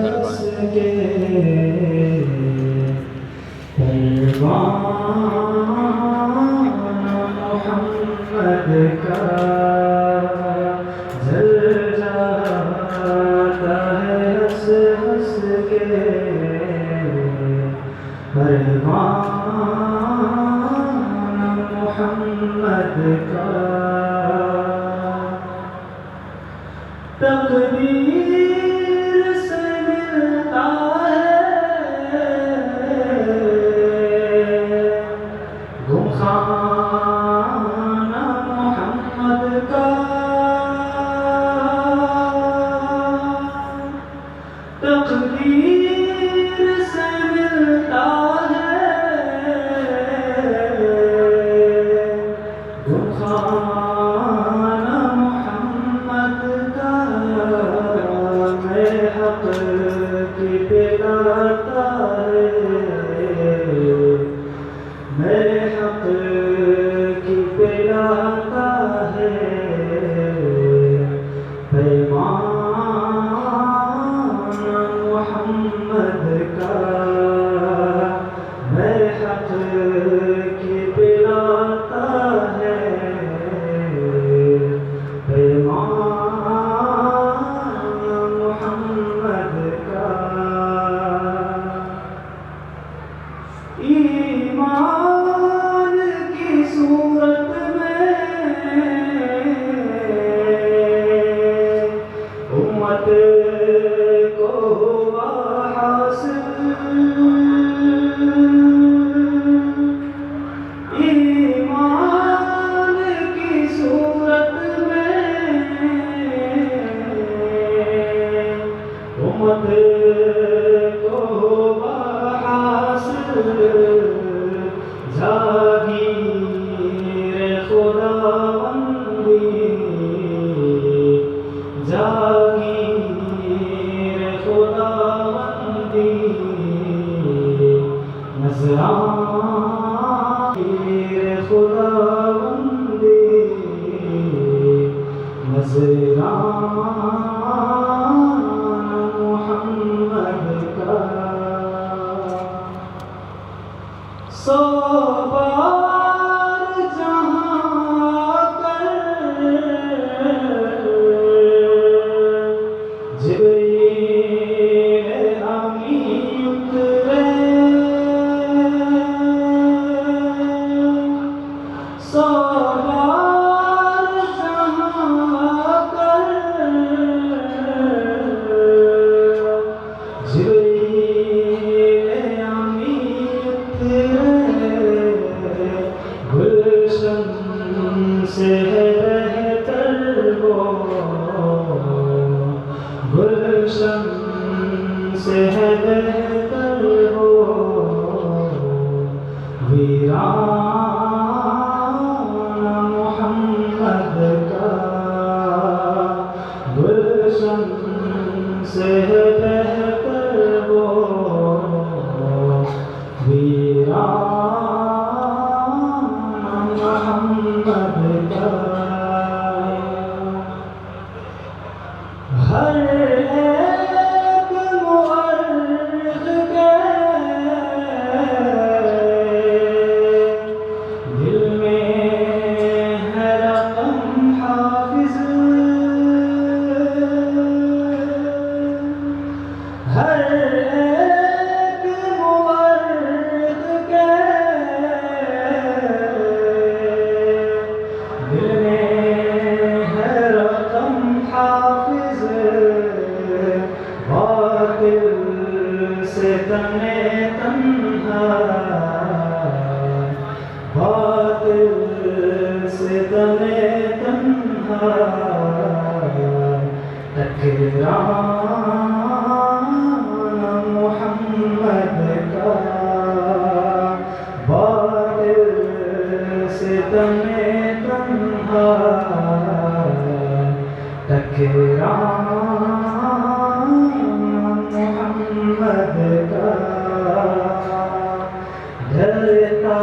ہس کے پیغام محمد کا جل جاتا ہے ہنس ہنس کے پیغام محمد کا تقدیر سے ملتا ہے گمخانہ محمد کا تقدیر سے ملتا ہے گمخانہ محمد کا میں حق کی پلاتا ہے میں حق کی پلاتا ہے پیمان محمد کا میں حق کی پلاتا ہے پیمان محمد کا ایمان کی صورت میں امت کو ہوا حاصل ایمان کی صورت میں امت کو ہوا حاصل جاگیر خداوندی جاگیر خداوندی نذرانگیر خداوندی نذران محمد کا سو بار جہاں کر جبریل امین اترے سو بار جہاں کر جبریل امین اترے گلشن سے ہے بہتر وہ گلشن سے ہے بہتر وہ ویران محمد کا گلشن سے ہے بہتر وہ ویران محمد کا ہر ایک مورخ کے دل میں ہے رقم حافظ ہر ایک مورخ کے دل میں ہے رقم حافظ باطل سے تنے تنہا باطل سے تنے تنہا ٹکران محمد کا باطل سے تنے تنہا ٹکران محمد کا ڈرتا